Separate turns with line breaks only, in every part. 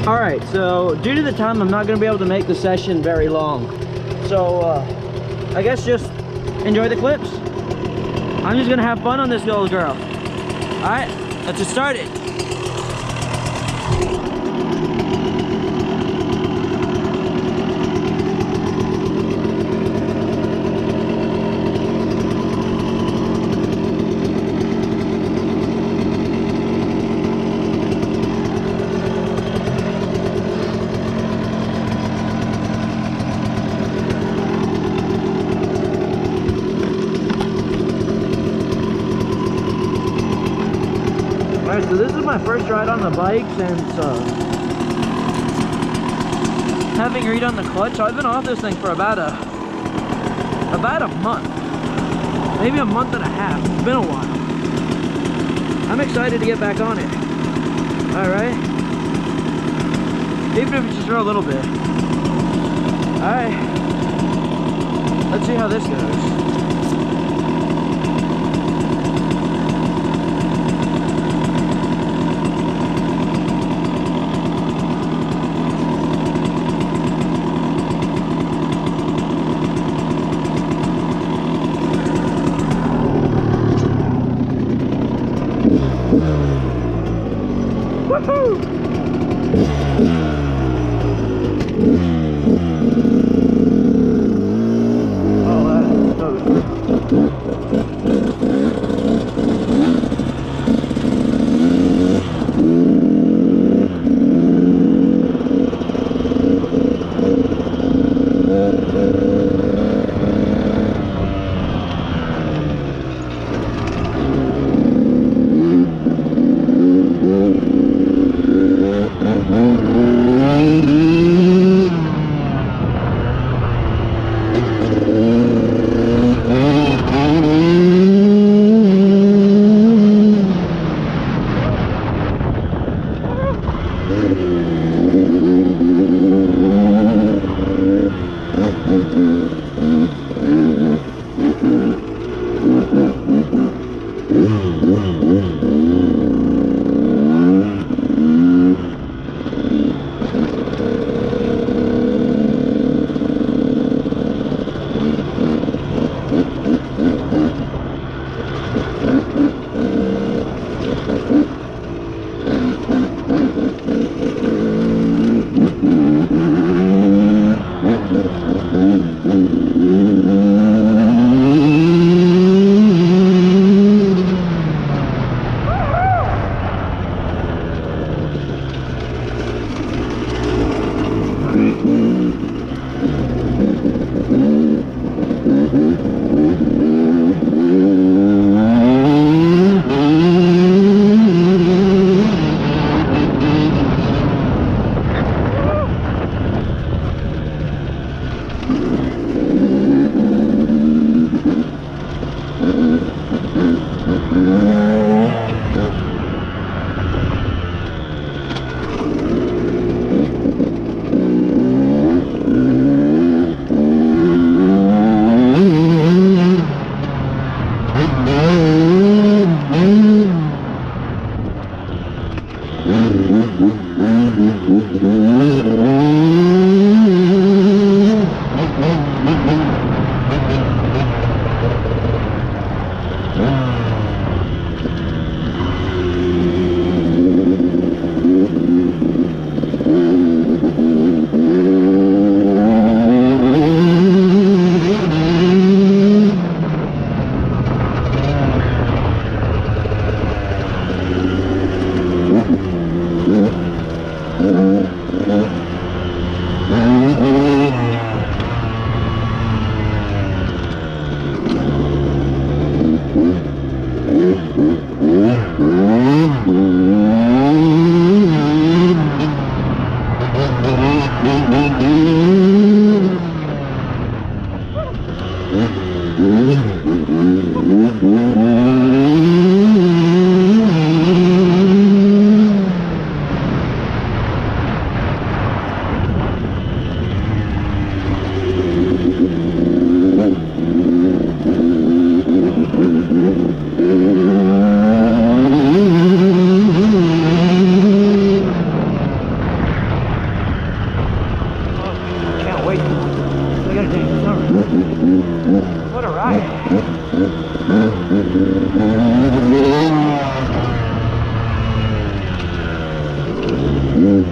Alright, so due to the time, I'm not going to be able to make the session very long. So, I guess just enjoy the clips. I'm just going to have fun on this little girl. Alright, let's get started. So this is my first ride on the bike since having redone the clutch. So I've been off this thing for about a month, maybe a month and a half. It's been a while. I'm excited to get back on it. All right, even if it's just for a little bit. All right, let's see how this goes. This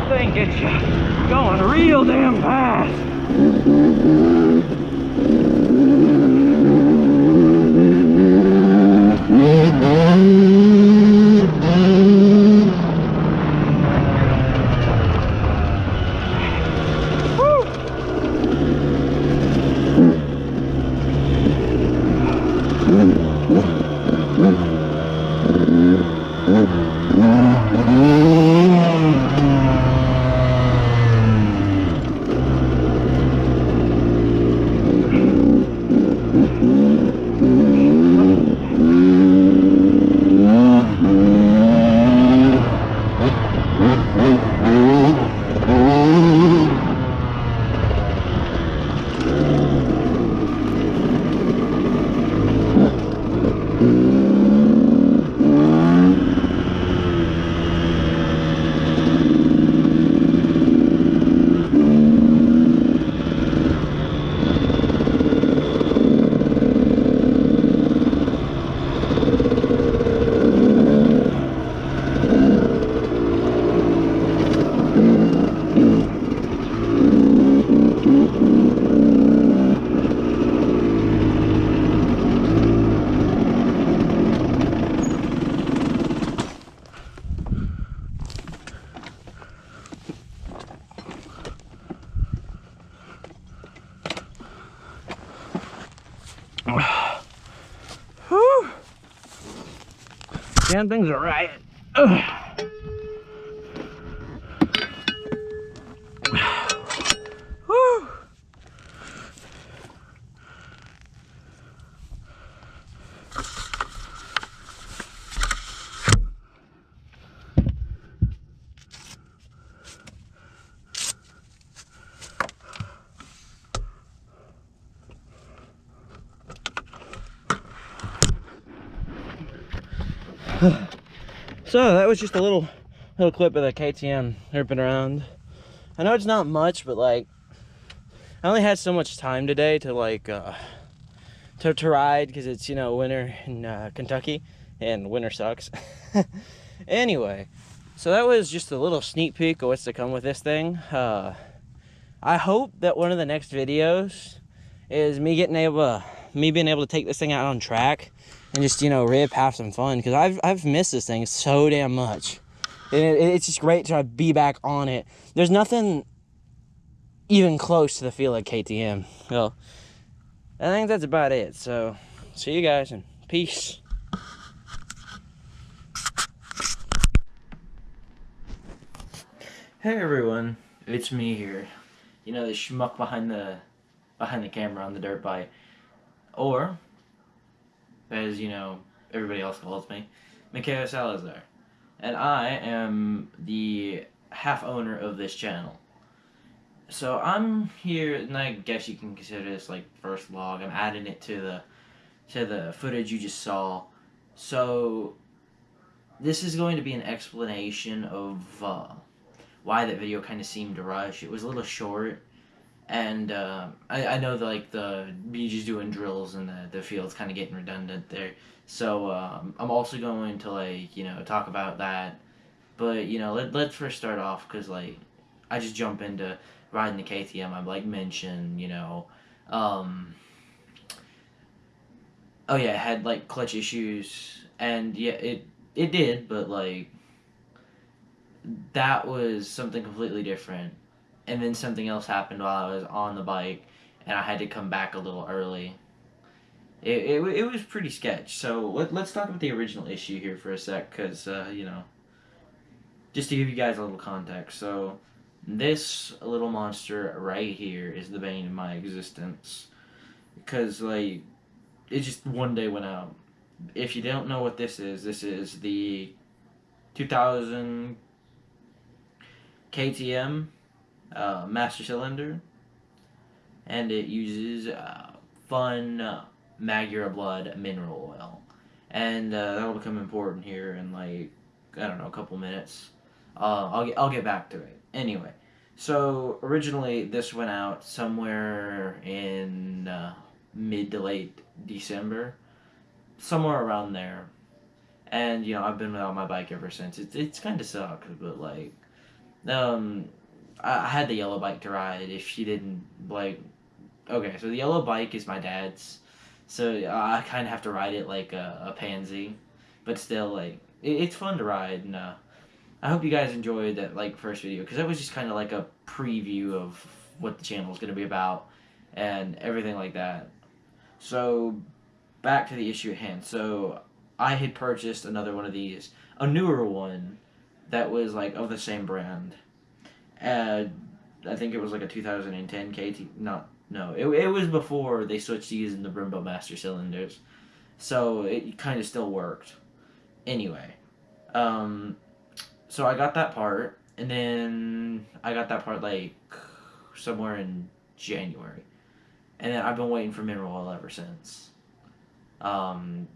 thing gets you going real damn fast. Whew. Damn things are right. Whew. So that was just a little clip of the KTM herping around. I know it's not much, but like I only had so much time today to like to ride because it's, you know, winter in Kentucky and winter sucks. Anyway, so that was just a little sneak peek of what's to come with this thing. I hope that one of the next videos is me being able to take this thing out on track and just, you know, have some fun, because I've missed this thing so damn much, and it's just great to be back on it. There's nothing even close to the feel of KTM. Well, I think that's about it. So see you guys and peace. Hey everyone, it's me here. You know, the schmuck behind the camera on the dirt bike, or as you know everybody else calls me, Mikhail Salazar, and I am the half owner of this channel. So I'm here, and I guess you can consider this like first vlog. I'm adding it to the footage you just saw. So this is going to be an explanation of why that video kind of seemed to rush. It was a little short, and I know that like me just doing drills in the field's kind of getting redundant there. So I'm also going to, like, you know, talk about that. But, you know, let's first start off, because like I just jump into riding the KTM. I like mentioned, you know, oh yeah, it had like clutch issues, and yeah, it did, but like that was something completely different. And then something else happened while I was on the bike, and I had to come back a little early. It was pretty sketch. So let's talk about the original issue here for a sec, because you know, just to give you guys a little context. So this little monster right here is the bane of my existence, because like it just one day went out. If you don't know what this is the 2000 KTM Master Cylinder,
and it uses fun Magura Blood mineral oil, and that'll become important here in like I don't know a couple minutes. I'll get back to it anyway. So originally this went out somewhere in mid to late December, somewhere around there, and I've been without my bike ever since. It's kind of sucks, but like um I had the yellow bike to ride. If she didn't like, okay, so the yellow bike is my dad's, so I kind of have to ride it like a pansy, but still like it's fun to ride, and I hope you guys enjoyed that like first video because that was just kind of like a preview of what the channel is going to be about and everything like that. So back to the issue at hand. So I had purchased another one of these, a newer one that was like of the same brand. Uh, I think it was like a 2010 KT. Not no, it was before they switched to using the Brembo Master cylinders, so it kind of still worked. Anyway, um, so I got that part, and then I got that part like somewhere in January, and then I've been waiting for mineral oil ever since. Um,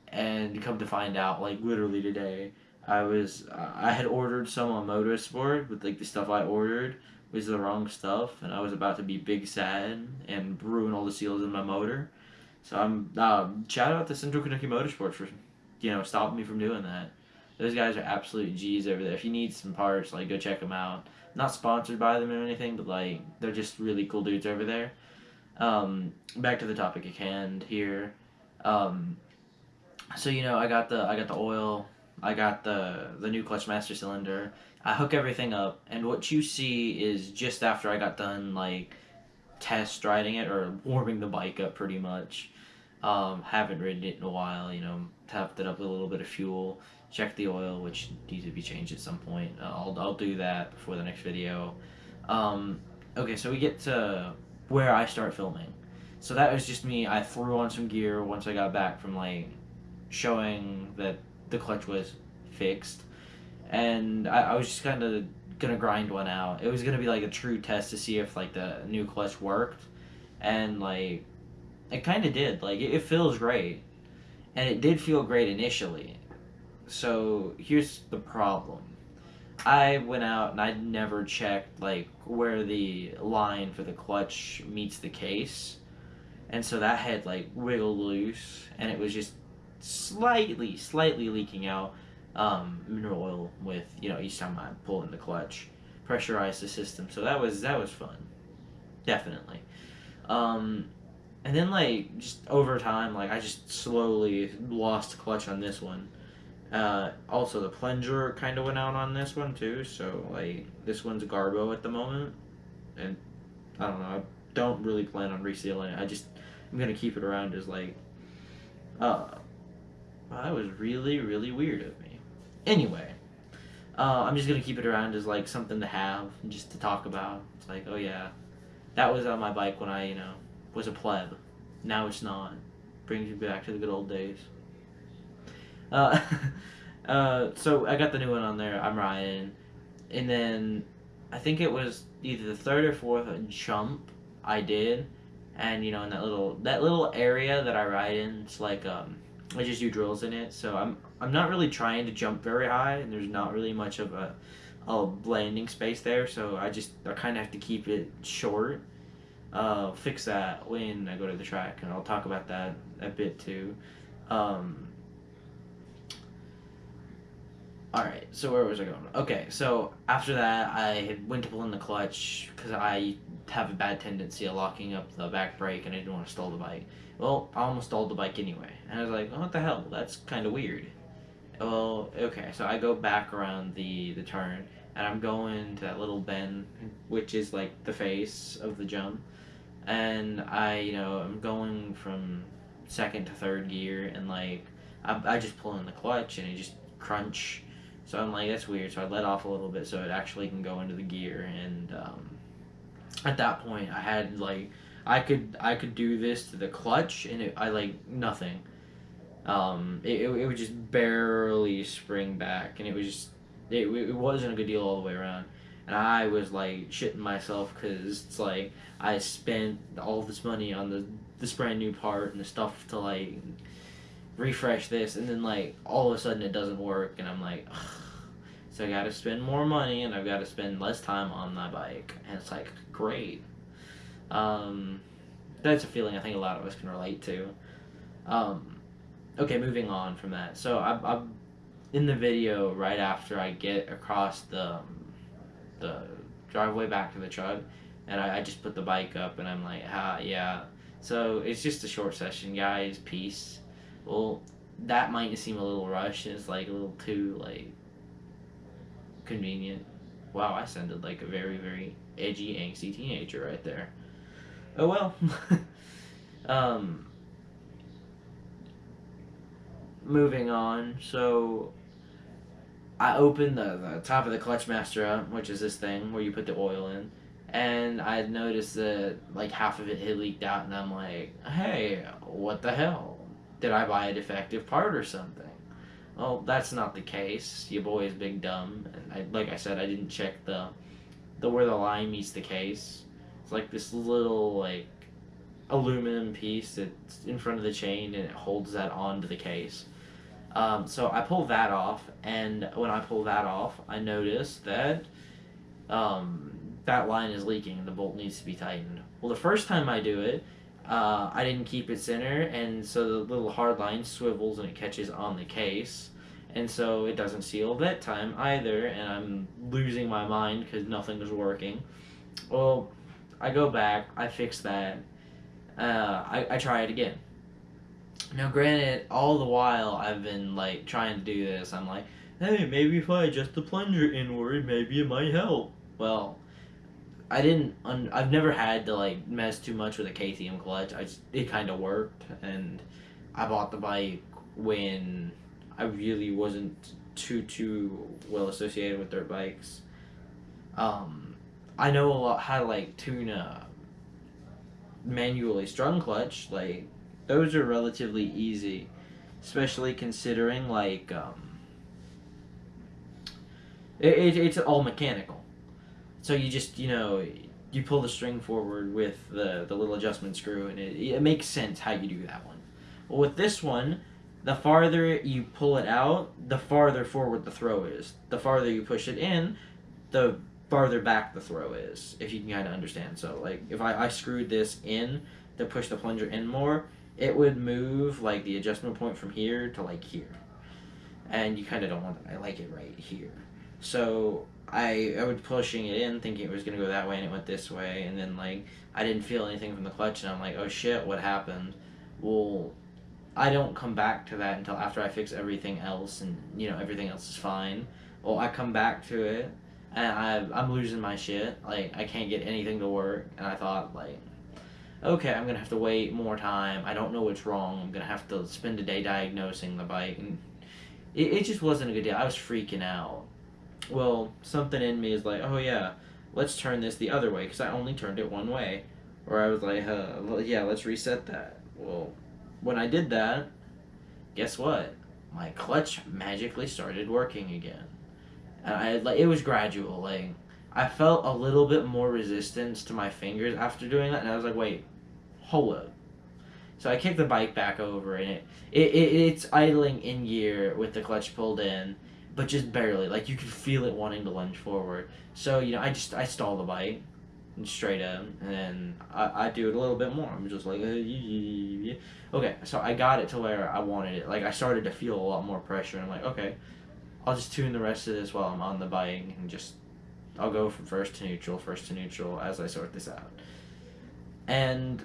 and come to find out, like literally today, I had ordered some on Motorsport, but like the stuff I ordered was the wrong stuff, and I was about to be big sad and ruin all the seals in my motor. So I'm shout out to Central Kentucky Motorsports for stopping me from doing that. Those guys are absolute G's over there. If you need some parts, like go check them out. Not sponsored by them or anything, but like they're just really cool dudes over there. Back to the topic at hand here. Um, so I got the oil, I got the new clutch master cylinder. I hook everything up, and what you see is just after I got done like test riding it or warming the bike up pretty much. Haven't ridden it in a while. Tapped it up with a little bit of fuel, checked the oil, which needs to be changed at some point. I'll do that before the next video. Okay, so we get to where I start filming. So that was just me. I threw on some gear once I got back from like showing that the clutch was fixed, and I was just kind of gonna grind one out. It was gonna be like a true test to see if like the new clutch worked, and like it kind of did. Like it feels great, and it did feel great initially. So here's the problem. I went out and I'd never checked like where the line for the clutch meets the case, and so that had like wiggled loose, and it was just slightly leaking out mineral oil with each time I pull in the clutch, pressurize the system. So that was fun, definitely. Um, and then like just over time, like I just slowly lost clutch on this one. Also the plunger kind of went out on this one too. So like this one's Garbo at the moment, and I don't know. I don't really plan on resealing it. I'm gonna keep it around as like that was really weird of me. Anyway, I'm just gonna keep it around as like something to have, and just to talk about. It's like, oh yeah, that was on my bike when I was a pleb. Now it's not. Brings me back to the good old days. Uh, so I got the new one on there. I'm riding, and then I think it was either the third or fourth jump I did, and in that little area that I ride in, it's like I just do drills in it, so I'm not really trying to jump very high, and there's not really much of a landing space there, so I kind of have to keep it short. Fix that when I go to the track, and I'll talk about that a bit too. Alright, so where was I going? Okay, so after that, I went to pull in the clutch because I have a bad tendency of locking up the back brake, and I didn't want to stall the bike. Well, I almost stalled the bike anyway, and I was like, oh, what the hell? That's kind of weird. Well, okay, so I go back around the turn, and I'm going to that little bend, which is like the face of the jump, and I'm going from second to third gear, and like I just pull in the clutch, and it just crunch. So I'm like, that's weird. So I let off a little bit so it actually can go into the gear, and at that point I had like I could do this to the clutch, and I like nothing. It would just barely spring back, and it wasn't a good deal all the way around. and I was like shitting myself because it's like I spent all this money on this brand new part and the stuff to like refresh this, and then like all of a sudden it doesn't work, and I'm like, ugh. So I got to spend more money, and I've got to spend less time on my bike, and it's like great. That's a feeling I think a lot of us can relate to. Okay, moving on from that. So I'm in the video right after I get across the driveway back to the truck, and I just put the bike up, and I'm like, yeah. So it's just a short session, guys. Peace. Well, that might seem a little rushed. It's like a little too like convenient. Wow, I sounded like a very, very edgy, angsty teenager right there. Oh well. Moving on. So I opened the top of the clutch master up, which is this thing where you put the oil in, and I had noticed that like half of it had leaked out, and I'm like, hey, what the hell? Did I buy a defective part or something? Well, that's not the case. Your boy is big dumb, and like I said, I didn't check the where the line meets the case. It's like this little like aluminum piece that's in front of the chain, and it holds that onto the case. So I pull that off, and when I pull that off, I notice that that line is leaking and the bolt needs to be tightened. Well, the first time I do it, I didn't keep it center, and so the little hard line swivels and it catches on the case, and so it doesn't seal that time either, and I'm losing my mind because nothing was working. Well, I go back, I fix that, I try it again. Now, granted, all the while I've been like trying to do this, I'm like, hey, maybe if I adjust the plunger inward, maybe it might help. Well, I've never had to like mess too much with a KTM clutch. It kind of worked, and I bought the bike when I really wasn't too well associated with dirt bikes. I know a lot how to like tune a manually strung clutch. Like those are relatively easy, especially considering like it's all mechanical. So you just you pull the string forward with the little adjustment screw, and it makes sense how you do that one. Well, with this one, the farther you pull it out, the farther forward the throw is. The farther you push it in, the farther back the throw is, if you can kind of understand. So like if I screwed this in to push the plunger in more, it would move like the adjustment point from here to like here, and you kind of don't want that. I like it right here. So I was pushing it in thinking it was going to go that way, and it went this way, and then like I didn't feel anything from the clutch, and I'm like, oh shit, what happened? Well, I don't come back to that until after I fix everything else, and everything else is fine. Well, I come back to it, and I'm losing my shit. Like I can't get anything to work, and I thought like, okay, I'm gonna have to wait more time. I don't know what's wrong. I'm gonna have to spend a day diagnosing the bike, and it just wasn't a good deal. I was freaking out. Well, something in me is like, oh yeah, let's turn this the other way, because I only turned it one way. Or I was like, yeah, let's reset that. Well, when I did that, guess what? My clutch magically started working again. And it was gradual. Like I felt a little bit more resistance to my fingers after doing that, and I was like, wait, hold up. So I kicked the bike back over, and it's idling in gear with the clutch pulled in, but just barely. Like you could feel it wanting to lunge forward. So I stall the bike straight in, and then I do it a little bit more. I'm just like, okay. So I got it to where I wanted it. Like I started to feel a lot more pressure, and I'm like, okay, I'll just tune the rest of this while I'm on the bike, and I'll go from first to neutral as I sort this out. And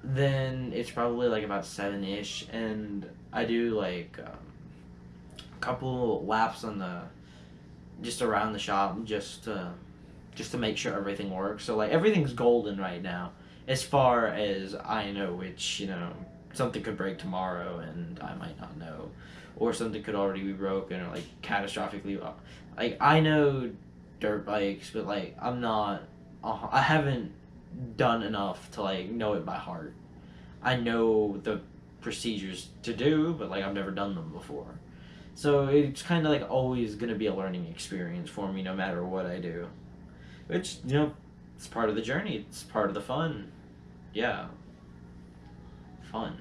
then it's probably like about 7-ish, and I do like a couple laps on just around the shop just to make sure everything works. So like everything's golden right now as far as I know, which something could break tomorrow and I might not know, or something could already be broken, or like catastrophically. Like I know dirt bikes, but like I haven't done enough to like know it by heart. I know the procedures to do, but like I've never done them before. So it's kind of like always going to be a learning experience for me no matter what I do. which, you know, it's part of the journey. It's part of the fun. Yeah, fun.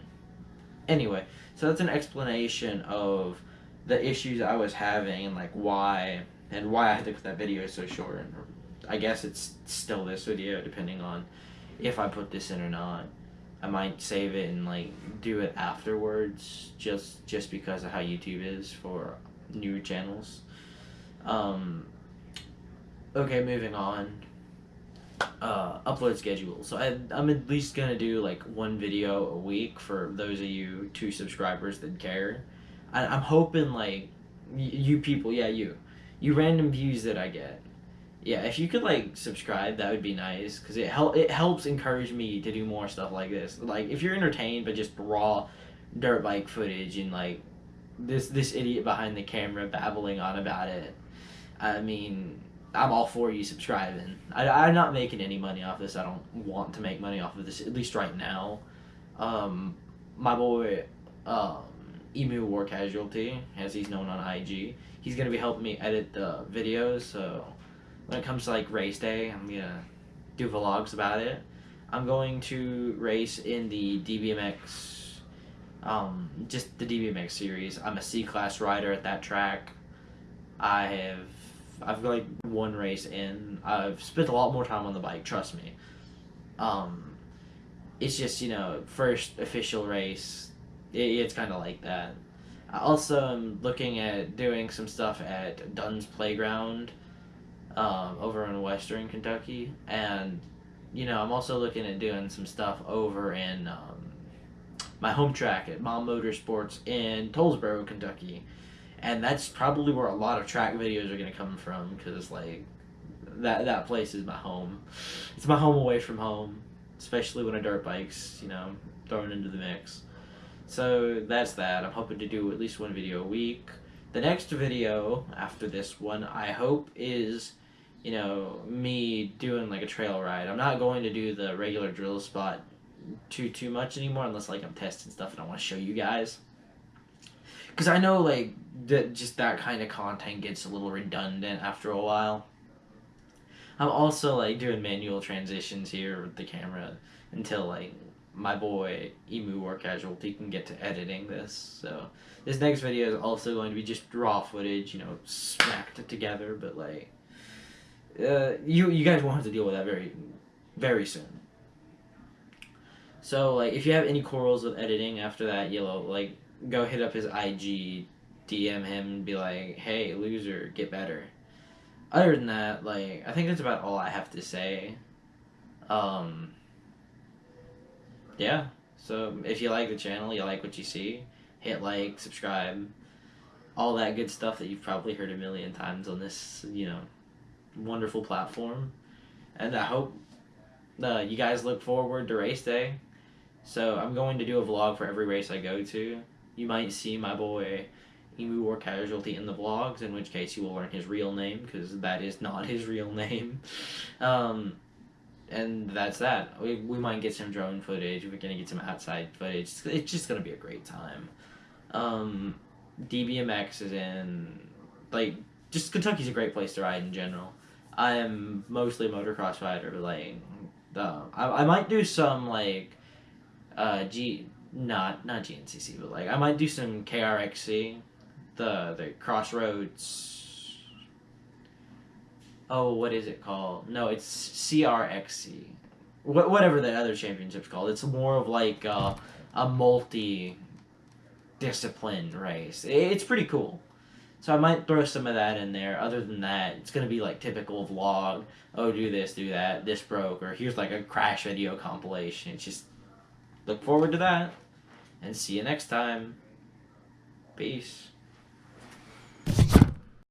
Anyway, so that's an explanation of the issues I was having and like why I had to cut that video so short. And I guess it's still this video, depending on if I put this in or not. I might save it and like do it afterwards, just because of how YouTube is for new channels. Okay, moving on. Upload schedule. So I'm at least gonna do like one video a week for those of you 2 subscribers that care. I'm hoping like you people, yeah, you random views that I get. Yeah, if you could like subscribe, that would be nice because it helps encourage me to do more stuff like this. Like if you're entertained by just raw dirt bike footage and like this idiot behind the camera babbling on about it, I mean, I'm all for you subscribing. I'm not making any money off this. I don't want to make money off of this, at least right now. My boy, Emu War Casualty, as he's known on IG, he's going to be helping me edit the videos, so when it comes to like race day, I'm going to do vlogs about it. I'm going to race in the DBMX, just the DBMX series. I'm a C-class rider at that track. I've like one race in. I've spent a lot more time on the bike, trust me. It's just, you know, first official race. It's kind of like that. I also am looking at doing some stuff at Dunn's Playground over in Western Kentucky. And, you know, I'm also looking at doing some stuff over in my home track at Mom Motorsports in Tollsboro, Kentucky. And that's probably where a lot of track videos are going to come from, because like that place is my home. It's my home away from home, especially when a dirt bike's, you know, thrown into the mix. So that's that. I'm hoping to do at least one video a week. The next video after this one, I hope, is, you know, me doing like a trail ride. I'm not going to do the regular drill spot too much anymore, unless like I'm testing stuff and I want to show you guys. Because I know, like, that kind of content gets a little redundant after a while. I'm also, like, doing manual transitions here with the camera until, like, my boy Emu War Casualty can get to editing this. So, this next video is also going to be just raw footage, you know, smacked together. But, like, you guys won't have to deal with that very, very soon. So, like, if you have any quarrels with editing after that, you know, like, go hit up his IG, DM him, and be like, hey, loser, get better. Other than that, like, I think that's about all I have to say. Yeah, so if you like the channel, you like what you see, hit like, subscribe, all that good stuff that you've probably heard a million times on this, you know, wonderful platform. And I hope you guys look forward to race day. So I'm going to do a vlog for every race I go to. You might see my boy Emu War Casualty in the vlogs, in which case you will learn his real name, because that is not his real name. And that's that. We might get some drone footage, we're going to get some outside footage. It's just going to be a great time. DBMX is in, like, just Kentucky's a great place to ride in general. I am mostly a motocross rider, but, like, I might do some, like, not GNCC, but like I might do some KRXC, the Crossroads. Oh, what is it called? No, it's CRXC. Whatever the other championship's called. It's more of like a multi-discipline race. It's pretty cool. So I might throw some of that in there. Other than that, it's gonna be like typical vlog. Oh, do this, do that. This broke, or here's like a crash video compilation. It's just, look forward to that, and see you next time. Peace.